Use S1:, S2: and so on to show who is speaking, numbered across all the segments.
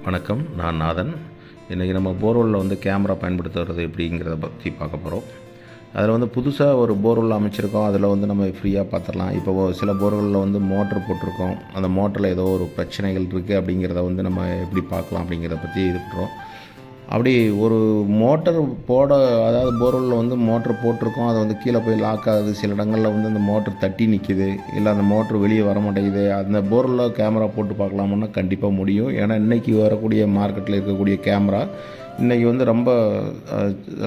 S1: வணக்கம், நான் நாதன். இன்றைக்கி நம்ம போர்வெல்லில் வந்து கேமரா பயன்படுத்துறது எப்படிங்கிறத பற்றி பார்க்க போகிறோம். அதில் வந்து புதுசாக ஒரு போர்வெல் அமைச்சிருக்கோம். அதில் வந்து நம்ம ஃப்ரீயாக பார்த்துடலாம். இப்போ சில போர்வெல்லில் வந்து மோட்ரு போட்டிருக்கோம். அந்த மோட்டரில் ஏதோ ஒரு பிரச்சனைகள் இருக்குது அப்படிங்கிறத வந்து நம்ம எப்படி பார்க்கலாம் அப்படிங்கிறத பற்றி இது பண்ணுறோம். அப்படி ஒரு மோட்டர் அதாவது போர்வெல்லில் வந்து மோட்ரு போட்டிருக்கோம். அதை வந்து கீழே போய் லாக் ஆகுது. சில இடங்களில் வந்து அந்த மோட்ரு தட்டி நிற்கிது, இல்லை அந்த மோட்ரு வெளியே வர மாட்டேங்குது. அந்த போர்வெல்லில் கேமரா போட்டு பார்க்கலாமுன்னா கண்டிப்பாக முடியும். ஏன்னா இன்றைக்கி வரக்கூடிய மார்க்கெட்டில் இருக்கக்கூடிய கேமரா இன்றைக்கி வந்து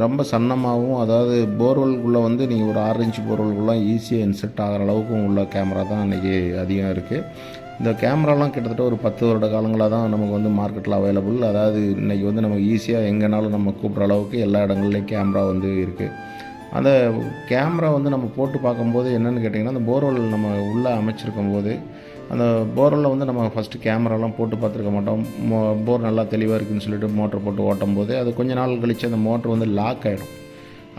S1: ரொம்ப சன்னமாகவும், அதாவது போர்வெல்குள்ளே வந்து நீங்கள் ஒரு 6 இன்ச் போர்வெல்குள்ளே ஈஸியாக இன்செர்ட் ஆகிற அளவுக்கும் உள்ள கேமரா தான் இன்றைக்கி அதிகம் இருக்குது. இந்த கேமராலாம் கிட்டத்தட்ட ஒரு 10 வருட காலங்களாக தான் நமக்கு வந்து மார்க்கெட்டில் அவைலபிள். அதாவது இன்றைக்கி வந்து நமக்கு ஈஸியாக எங்கேனாலும் நம்ம கூப்பிட்ற அளவுக்கு எல்லா இடங்கள்லேயும் கேமரா வந்து இருக்குது. அந்த கேமரா வந்து நம்ம போட்டு பார்க்கும்போது என்னென்னு கேட்டிங்கன்னா, அந்த போர்வெல் நம்ம உள்ளே அமைச்சிருக்கும் போது அந்த போர்வெல்லில் வந்து நம்ம ஃபஸ்ட்டு கேமராலாம் போட்டு பார்த்துருக்க மாட்டோம். போர் நல்லா தெளிவாக இருக்குதுன்னு சொல்லிட்டு மோட்டர் போட்டு ஓட்டும் போது அது கொஞ்ச நாள் கழித்து அந்த மோட்ரு வந்து லாக் ஆகிடும்.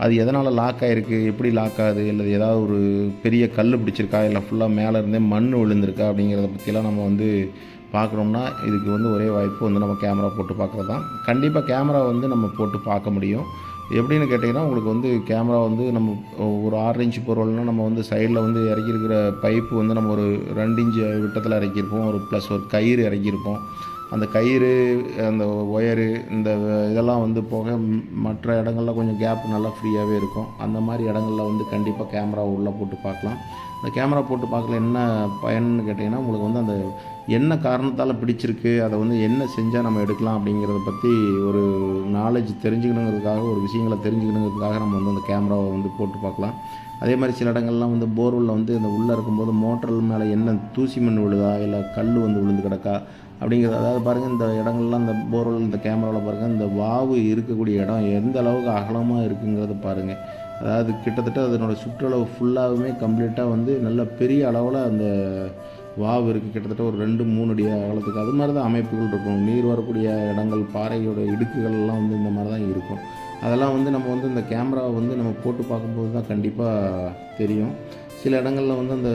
S1: அது எதனால் லாக் ஆகிருக்கு, எப்படி லாக் ஆகுது, இல்லை ஏதாவது ஒரு பெரிய கல் பிடிச்சிருக்கா, இல்லை ஃபுல்லாக மேலே இருந்தே மண் விழுந்திருக்கா அப்படிங்கிறத பற்றிலாம் நம்ம வந்து பார்க்கணும்னா இதுக்கு வந்து ஒரே வாய்ப்பு வந்து நம்ம கேமரா போட்டு பார்க்குறது தான். கண்டிப்பாக கேமரா வந்து நம்ம போட்டு பார்க்க முடியும். எப்படின்னு கேட்டிங்கன்னா, உங்களுக்கு வந்து கேமரா வந்து நம்ம ஒரு 6 இன்ச் போர்வெல்னால் நம்ம வந்து சைடில் வந்து இறக்கியிருக்கிற பைப்பு வந்து நம்ம ஒரு 2 இன்ச் விட்டத்தில் இறக்கியிருப்போம். ப்ளஸ் ஒரு கயிறு இறக்கியிருப்போம். அந்த கயிறு, அந்த ஒயரு, இந்த இதெல்லாம் வந்து போக மற்ற இடங்களில் கொஞ்சம் கேப் நல்லா ஃப்ரீயாகவே இருக்கும். அந்த மாதிரி இடங்களில் வந்து கண்டிப்பாக கேமரா உள்ளே போட்டு பார்க்கலாம். அந்த கேமரா போட்டு பார்க்கல என்ன பயன்னு கேட்டிங்கன்னா, உங்களுக்கு வந்து அந்த என்ன காரணத்தால் பிடிச்சிருக்கு, அதை வந்து என்ன செஞ்சால் நம்ம எடுக்கலாம் அப்படிங்கிறத பற்றி ஒரு நாலேஜ் தெரிஞ்சுக்கணுங்கிறதுக்காக, ஒரு விஷயங்களை தெரிஞ்சுக்கணுங்கிறதுக்காக நம்ம வந்து அந்த கேமராவை வந்து போட்டு பார்க்கலாம். அதே மாதிரி சில இடங்கள்லாம் வந்து போர்வெல்லில் வந்து இந்த உள்ளே இருக்கும்போது மோட்டர் மேலே என்ன தூசி மண் விழுதா, இல்லை கல் வந்து விழுந்து கிடக்கா அப்படிங்கிறது. அதாவது பாருங்கள், இந்த இடங்கள்லாம் இந்த போர்வெல் இந்த கேமராவில் பாருங்கள், இந்த வாவு இருக்கக்கூடிய இடம் எந்த அளவுக்கு அகலமாக இருக்குங்கிறத பாருங்கள். அதாவது கிட்டத்தட்ட அதனோட சுற்றளவு ஃபுல்லாகவுமே கம்ப்ளீட்டாக வந்து நல்ல பெரிய அளவில் அந்த வாவு இருக்குது. கிட்டத்தட்ட ஒரு 2-3 அடி அகலத்துக்கு அது மாதிரி தான் அமைப்புகள் இருக்கும். நீர் வரக்கூடிய இடங்கள், பாறையோட இடுக்குகள்லாம் வந்து இந்த மாதிரி தான் இருக்கும். அதெல்லாம் வந்து நம்ம வந்து இந்த கேமராவை வந்து நம்ம போட்டு பார்க்கும்போது தான் கண்டிப்பாக தெரியும். சில இடங்களில் வந்து அந்த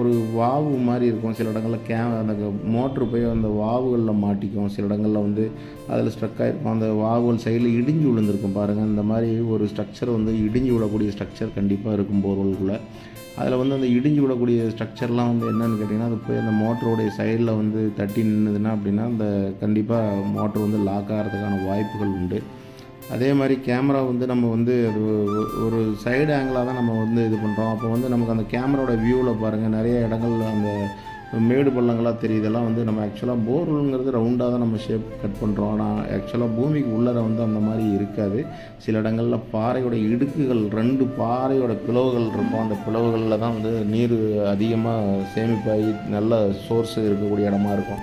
S1: ஒரு வாவு மாதிரி இருக்கும். சில இடங்களில் அந்த மோட்ரு போய் அந்த வாவுகளில் மாட்டிக்கும். சில இடங்களில் வந்து அதில் ஸ்ட்ரக் ஆகிருக்கும். அந்த வாவுகள் சைடில் இடிஞ்சு விழுந்திருக்கும் பாருங்கள். இந்த மாதிரி ஒரு ஸ்ட்ரக்சர் வந்து இடிஞ்சு விடக்கூடிய ஸ்ட்ரக்சர் கண்டிப்பாக இருக்கும் போர்வெல்குள்ளே. அதில் வந்து அந்த இடிஞ்சு விடக்கூடிய ஸ்ட்ரக்சர்லாம் வந்து என்னென்னு கேட்டிங்கன்னா, அது போய் அந்த மோட்டருடைய சைடில் வந்து தட்டி நின்றுதுன்னா அப்படின்னா அந்த கண்டிப்பாக மோட்ரு வந்து லாக் ஆகிறதுக்கான வாய்ப்புகள் உண்டு. அதே மாதிரி கேமரா வந்து நம்ம வந்து அது ஒரு சைடு ஆங்கிளாக தான் நம்ம வந்து இது பண்ணுறோம். அப்போ வந்து நமக்கு அந்த கேமராவோட வியூவில் பாருங்கள், நிறைய இடங்கள் அந்த மேடு பள்ளங்களாக தெரியுதெல்லாம் வந்து நம்ம ஆக்சுவலாக போர்வெல்ங்கிறது ரவுண்டாக தான் நம்ம ஷேப் கட் பண்ணுறோம். ஆனால் ஆக்சுவலாக பூமிக்கு உள்ளர வந்து அந்த மாதிரி இருக்காது. சில இடங்களில் பாறையோட இடுக்குகள், 2 பாறையோட பிளவுகள் இருக்கும். அந்த பிளவுகளில் தான் வந்து நீர் அதிகமாக சேமிப்பாகி நல்ல சோர்ஸ் இருக்கக்கூடிய இடமா இருக்கும்.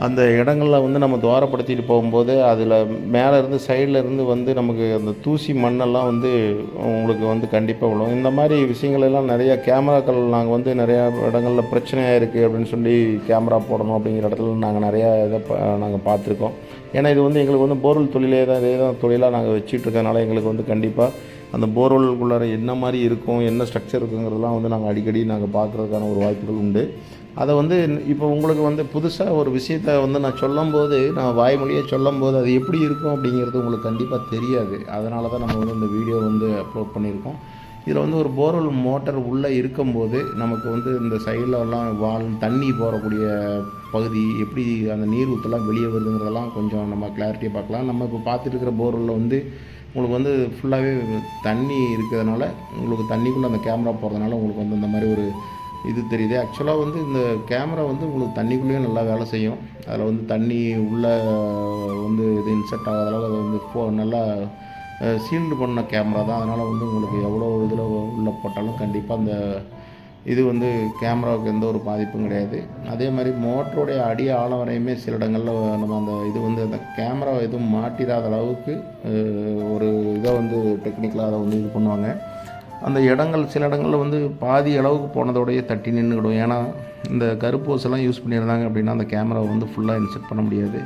S1: அந்த இடங்களில் வந்து நம்ம துவாரப்படுத்திட்டு போகும்போது அதில் மேலே இருந்து சைடில் இருந்து வந்து நமக்கு அந்த தூசி மண்ணெல்லாம் வந்து உங்களுக்கு வந்து கண்டிப்பாக விழும். இந்த மாதிரி விஷயங்கள் எல்லாம் நிறையா கேமராக்கள் நாங்கள் வந்து நிறையா இடங்களில் பிரச்சனையாக இருக்குது அப்படின்னு சொல்லி கேமரா போடணும் அப்படிங்கிற இடத்துல நாங்கள் நிறையா இதை நாங்கள் பார்த்துருக்கோம். ஏன்னா இது வந்து எங்களுக்கு வந்து போர்வெல் தொழிலே தான், இதே தான் தொழிலாக நாங்கள் வச்சுட்டு இருக்கனால எங்களுக்கு வந்து கண்டிப்பாக அந்த போர்வெல்குள்ளார என்ன மாதிரி இருக்கும், என்ன ஸ்ட்ரக்சர் இருக்குங்கிறதெல்லாம் வந்து நாங்கள் அடிக்கடி பார்க்குறதுக்கான ஒரு வாய்ப்புகள் உண்டு. அதை வந்து இப்போ உங்களுக்கு வந்து புதுசாக ஒரு விஷயத்தை வந்து நான் சொல்லும்போது, நான் வாய்மொழியாக சொல்லும்போது அது எப்படி இருக்கும் அப்படிங்கிறது உங்களுக்கு கண்டிப்பாக தெரியாது. அதனால தான் நம்ம வந்து இந்த வீடியோ வந்து அப்லோட் பண்ணியிருக்கோம். இதில் வந்து ஒரு போர்வெல் மோட்டர் உள்ளே இருக்கும்போது நமக்கு வந்து இந்த சைட்லலாம் தண்ணி போகக்கூடிய பகுதி எப்படி அந்த நீர் ஊற்றலாம் வெளியே வருதுங்கிறதெல்லாம் கொஞ்சம் நம்ம கிளாரிட்டியாக பார்க்கலாம். நம்ம இப்போ பார்த்துட்டு இருக்கிற போர்வெல்லில் வந்து உங்களுக்கு வந்து ஃபுல்லாகவே தண்ணி இருக்கிறதுனால, உங்களுக்கு தண்ணிக்குள்ளே அந்த கேமரா போகிறதுனால உங்களுக்கு வந்து இந்த மாதிரி ஒரு இது தெரியுது. ஆக்சுவலாக வந்து இந்த கேமரா வந்து உங்களுக்கு தண்ணிக்குள்ளேயும் நல்லா வேலை செய்யும். அதில் வந்து தண்ணி உள்ளே வந்து இது இன்செர்ட் ஆகாத அளவு அதை வந்து நல்லா சீல்டு பண்ண கேமரா தான். அதனால் வந்து உங்களுக்கு எவ்வளோ இதில் உள்ளே போட்டாலும் கண்டிப்பாக அந்த இது வந்து கேமராவுக்கு எந்த ஒரு பாதிப்பும் கிடையாது. அதே மாதிரி மோட்டருடைய அடி ஆழம் வரையுமே சில இடங்களில் நம்ம அந்த இது வந்து அந்த கேமரா எதுவும் மாட்டிடாத அளவுக்கு ஒரு இதை வந்து டெக்னிக்கலாக அதை வந்து இது பண்ணுவாங்க. அந்த இடங்கள் சில இடங்களில் வந்து பாதி அளவுக்கு போனதோடையே தட்டி நின்றுக்கிடும். ஏன்னா இந்த கருப்போஸ் எல்லாம் யூஸ் பண்ணியிருந்தாங்க அப்படின்னா அந்த கேமராவை வந்து ஃபுல்லாக இன்செர்ட் பண்ண முடியாது.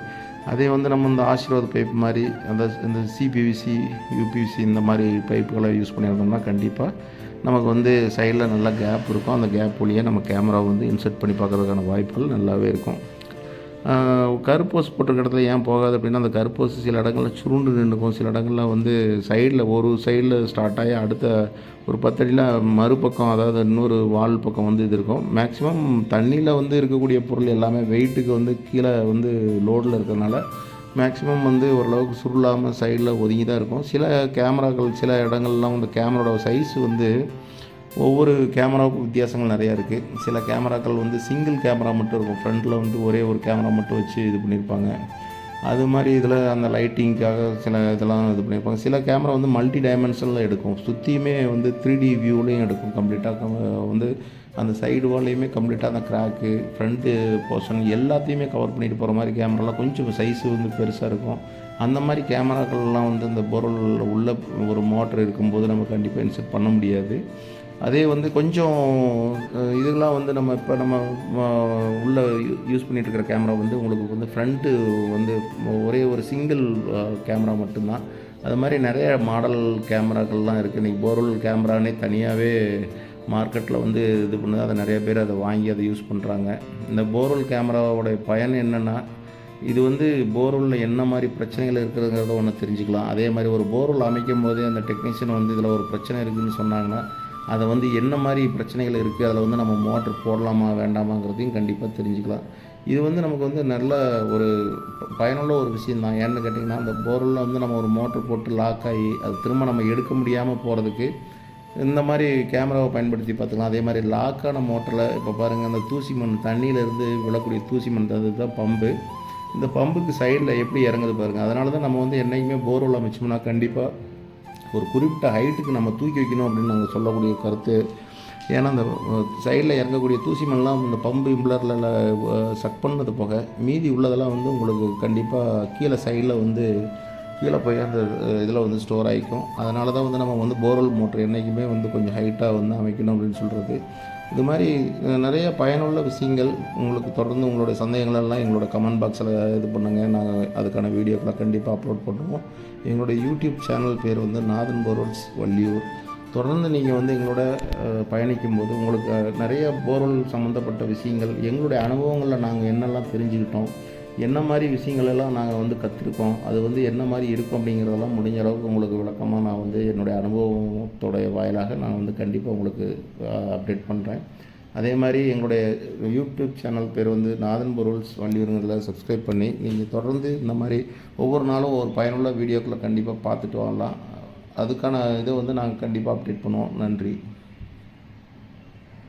S1: அதே வந்து நம்ம இந்த ஆசீர்வாத் பைப் மாதிரி இந்த சிபிவிசி, யூபிவிசி இந்த மாதிரி பைப்புகளை யூஸ் பண்ணியிருந்தோம்னா கண்டிப்பாக நமக்கு வந்து சைடில் நல்லா கேப் இருக்கும். அந்த கேப் வழியாக நம்ம கேமராவை வந்து இன்செர்ட் பண்ணி பார்க்குறதுக்கான வாய்ப்புகள் நல்லாவே இருக்கும். கருப்போஸ் போட்டிருக்க இடத்துல ஏன் போகாது அப்படின்னா, அந்த கருப்போஸ் சில இடங்களில் சுருண்டு நின்றுக்கும், சில இடங்களில் வந்து சைடில் ஒரு சைடில் ஸ்டார்ட் ஆகி அடுத்த ஒரு 10 அடியில் மறுபக்கம், அதாவது இன்னொரு வால் பக்கம் வந்து இது இருக்கும். மேக்ஸிமம் தண்ணியில் வந்து இருக்கக்கூடிய பொருள் எல்லாமே வெயிட்டுக்கு வந்து கீழே வந்து லோடில் இருக்கிறதுனால மேக்ஸிமம் வந்து ஓரளவுக்கு சுருளாமல் சைடில் ஒதுங்கி தான் இருக்கும். சில கேமராக்கள் சில இடங்கள்லாம் வந்து கேமராவோட சைஸ் வந்து ஒவ்வொரு கேமராவுக்கும் வித்தியாசங்கள் நிறையா இருக்குது. சில கேமராக்கள் வந்து சிங்கிள் கேமரா மட்டும் இருக்கும், ஃப்ரண்ட்டில் வந்து ஒரே ஒரு கேமரா மட்டும் வச்சு இது பண்ணியிருப்பாங்க. அது மாதிரி இதில் அந்த லைட்டிங்க்காக சில இதெல்லாம் இது பண்ணியிருப்பாங்க. சில கேமரா வந்து மல்டி டைமென்ஷனில் எடுக்கும், சுற்றியுமே வந்து 3D வியூலையும் எடுக்கும். கம்ப்ளீட்டாக வந்து அந்த சைடு வால்லையுமே கம்ப்ளீட்டாக அந்த கிராக்கு ஃப்ரண்ட்டு போர்ஷன் எல்லாத்தையுமே கவர் பண்ணிட்டு போகிற மாதிரி கேமராலாம் கொஞ்சம் சைஸு வந்து பெருசாக இருக்கும். அந்த மாதிரி கேமராக்கள்லாம் வந்து இந்த போர்வெல்லில் உள்ள ஒரு மோட்டர் இருக்கும்போது நம்ம கண்டிப்பாக இன்செர்ட் பண்ண முடியாது. அதே வந்து கொஞ்சம் இதெல்லாம் வந்து நம்ம இப்போ நம்ம உள்ள யூஸ் பண்ணிகிட்ருக்கிற கேமரா வந்து உங்களுக்கு வந்து ஃப்ரண்ட்டு வந்து ஒரே ஒரு சிங்கிள் கேமரா மட்டும்தான். அது மாதிரி நிறைய மாடல் கேமராக்கள்லாம் இருக்குது. இன்றைக்கி போர்வெல் கேமரானே தனியாகவே மார்க்கெட்டில் வந்து இது பண்ணுது. அதை நிறைய பேர் அதை வாங்கி அதை யூஸ் பண்ணுறாங்க. இந்த போர்வெல் கேமராவோடைய பயன் என்னென்னா, இது வந்து போர்வெல்லில் என்ன மாதிரி பிரச்சனைகள் இருக்கிறதுங்கிறத ஒன்று தெரிஞ்சுக்கலாம். அதே மாதிரி ஒரு போர்வெல் அமைக்கும் போதே அந்த டெக்னீஷியன் வந்து இதில் ஒரு பிரச்சனை இருக்குதுன்னு சொன்னாங்கன்னா, அதை வந்து என்ன மாதிரி பிரச்சனைகள் இருக்குது, அதில் வந்து நம்ம மோட்ரு போடலாமா வேண்டாமாங்கிறதையும் கண்டிப்பாக தெரிஞ்சுக்கலாம். இது வந்து நமக்கு வந்து நல்ல ஒரு பயனுள்ள ஒரு விஷயந்தான். ஏன்னு கேட்டிங்கன்னா, அந்த போர்வெல்லில் வந்து நம்ம ஒரு மோட்ரு போட்டு லாக் ஆகி அது திரும்ப நம்ம எடுக்க முடியாமல் போகிறதுக்கு இந்த மாதிரி கேமராவை பயன்படுத்தி பார்த்துக்கலாம். அதே மாதிரி லாக்கான மோட்டரில் இப்போ பாருங்கள், அந்த தூசி மண் தண்ணியிலேருந்து விழக்கூடிய தூசி மண் அதுதான் பம்பு. இந்த பம்புக்கு சைடில் எப்படி இறங்குது பாருங்கள். அதனால தான் நம்ம வந்து என்றைக்குமே போர்வெல் அமைச்சோம்னா கண்டிப்பாக ஒரு குறிப்பிட்ட ஹைட்டுக்கு நம்ம தூக்கி வைக்கணும் அப்படின்னு நாங்கள் சொல்லக்கூடிய கருத்து. ஏன்னா அந்த சைடில் இறங்கக்கூடிய தூசி மண்ணெலாம் இந்த பம்பு இம்ப்ளரில் சக் பண்ணது போக மீதி உள்ளதெல்லாம் வந்து உங்களுக்கு கண்டிப்பாக கீழே சைடில் வந்து கீழே போய் அந்த இதில் வந்து ஸ்டோர் ஆகிக்கும். அதனால தான் வந்து நம்ம வந்து போர்வெல் மோட்ரு என்றைக்குமே வந்து கொஞ்சம் ஹைட்டாக வந்து அமைக்கணும் அப்படின்னு சொல்கிறது. இது மாதிரி நிறைய பயனுள்ள விஷயங்கள் உங்களுக்கு தொடர்ந்து உங்களுடைய சந்தேகங்களெல்லாம் எங்களோட கமெண்ட் பாக்ஸில் இது பண்ணுங்கள். நாங்கள் அதுக்கான வீடியோக்களை கண்டிப்பாக அப்லோட் பண்ணுவோம். எங்களுடைய யூடியூப் சேனல் பேர் வந்து நாதன் போர்வெல்ஸ் வள்ளியூர். தொடர்ந்து நீங்கள் வந்து எங்களோட பயணிக்கும்போது உங்களுக்கு நிறைய போர்வெல் சம்மந்தப்பட்ட விஷயங்கள், எங்களுடைய அனுபவங்களில் நாங்கள் என்னெல்லாம் தெரிஞ்சுக்கிட்டோம், என்ன மாதிரி விஷயங்களெல்லாம் நாங்கள் வந்து கற்றுருக்கோம், அது வந்து என்ன மாதிரி இருக்கும் அப்படிங்கிறதெல்லாம் முடிஞ்ச அளவுக்கு உங்களுக்கு விளக்கமாக நான் வந்து என்னுடைய அனுபவத்தோடைய வாயிலாக நான் வந்து கண்டிப்பாக உங்களுக்கு அப்டேட் பண்ணுறேன். அதே மாதிரி எங்களுடைய யூடியூப் சேனல் பேர் வந்து நாதன் போர்வெல்ஸ் வள்ளியூருங்கிறத சப்ஸ்கிரைப் பண்ணி நீங்கள் தொடர்ந்து இந்த மாதிரி ஒவ்வொரு நாளும் ஒரு பயனுள்ள வீடியோக்களை கண்டிப்பாக பார்த்துட்டு வரலாம். அதுக்கான இதை வந்து நாங்கள் கண்டிப்பாக அப்டேட் பண்ணுவோம். நன்றி.